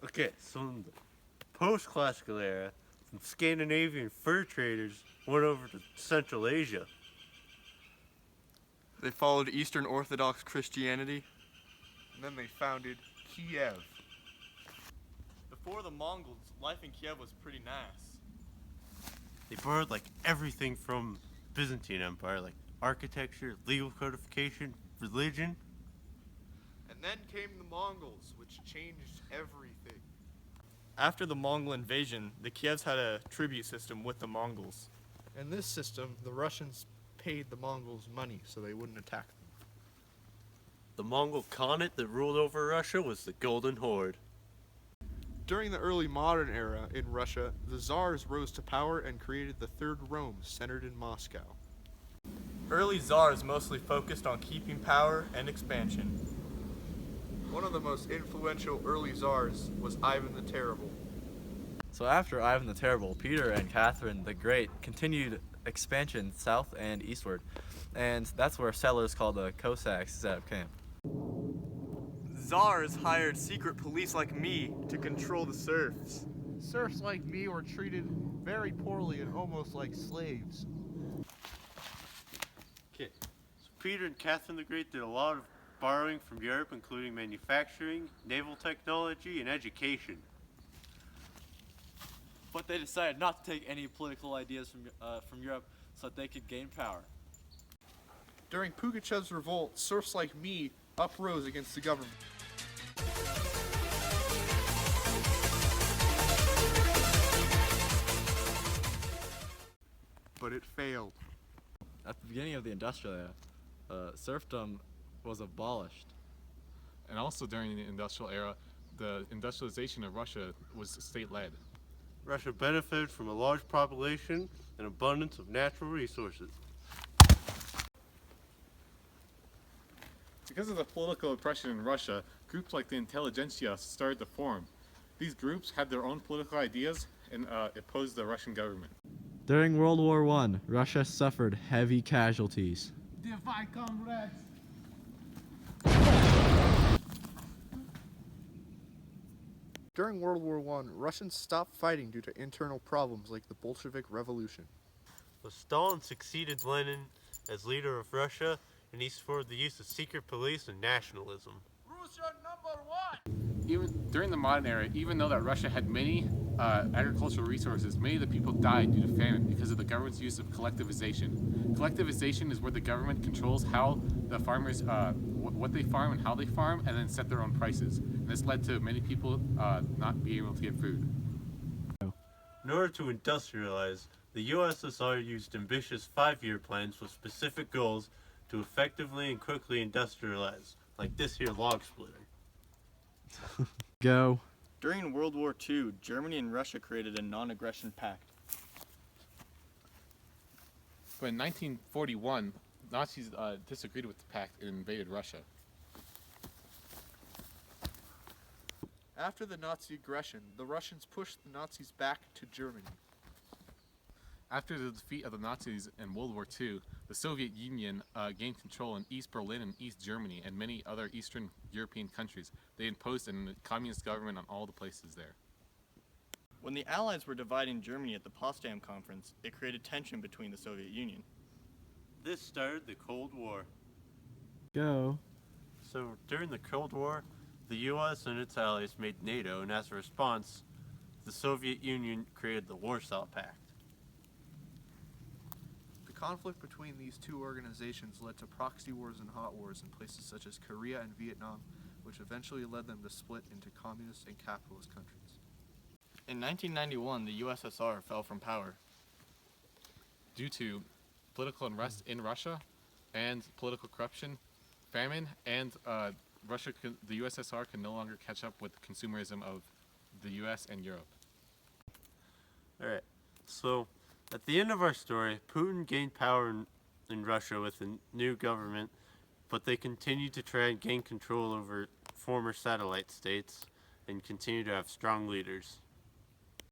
Okay, so in the post-classical era, some Scandinavian fur traders went over to Central Asia. They followed Eastern Orthodox Christianity, and then they founded Kiev. Before the Mongols, life in Kiev was pretty nice. They borrowed like everything from Byzantine Empire, like architecture, legal codification, religion. And then came the Mongols, which changed everything. After the Mongol invasion, the Kievs had a tribute system with the Mongols. In this system, the Russians paid the Mongols money so they wouldn't attack them. The Mongol Khanate that ruled over Russia was the Golden Horde. During the early modern era in Russia, the Tsars rose to power and created the Third Rome, centered in Moscow. Early Tsars mostly focused on keeping power and expansion. One of the most influential early Tsars was Ivan the Terrible. So after Ivan the Terrible, Peter and Catherine the Great continued expansion south and eastward, and that's where settlers called the Cossacks set up camp. Tsars hired secret police like me to control the serfs. Serfs like me were treated very poorly and almost like slaves. Okay, so Peter and Catherine the Great did a lot of borrowing from Europe, including manufacturing, naval technology, and education. But they decided not to take any political ideas from Europe so that they could gain power. During Pugachev's revolt, serfs like me uprose against the government. But it failed. At the beginning of the industrial era, serfdom was abolished. And also during the industrial era, the industrialization of Russia was state-led. Russia benefited from a large population and abundance of natural resources. Because of the political oppression in Russia, groups like the intelligentsia started to form. These groups had their own political ideas and opposed the Russian government. During World War I, Russia suffered heavy casualties. Defy comrades! During World War I, Russians stopped fighting due to internal problems like the Bolshevik Revolution. So Stalin succeeded Lenin as leader of Russia, and he supported the use of secret police and nationalism. Even during the modern era, even though that Russia had many agricultural resources, many of the people died due to famine because of the government's use of collectivization. Collectivization is where the government controls how the farmers, what they farm and how they farm, and then set their own prices. And this led to many people not being able to get food. In order to industrialize, the USSR used ambitious 5-year plans with specific goals to effectively and quickly industrialize, like this here log splitter. Go. During World War II, Germany and Russia created a non-aggression pact. But in 1941, Nazis disagreed with the pact and invaded Russia. After the Nazi aggression, the Russians pushed the Nazis back to Germany. After the defeat of the Nazis in World War II, the Soviet Union gained control in East Berlin and East Germany and many other Eastern European countries. They imposed a communist government on all the places there. When the Allies were dividing Germany at the Potsdam Conference, it created tension between the Soviet Union. This started the Cold War. Go. So during the Cold War, the US and its allies made NATO, and as a response, the Soviet Union created the Warsaw Pact. The conflict between these two organizations led to proxy wars and hot wars in places such as Korea and Vietnam, which eventually led them to split into communist and capitalist countries. In 1991, the USSR fell from power. Due to political unrest in Russia and political corruption, famine, and the USSR can no longer catch up with the consumerism of the US and Europe. Alright, so at the end of our story, Putin gained power in Russia with a new government, but they continued to try and gain control over former satellite states and continue to have strong leaders.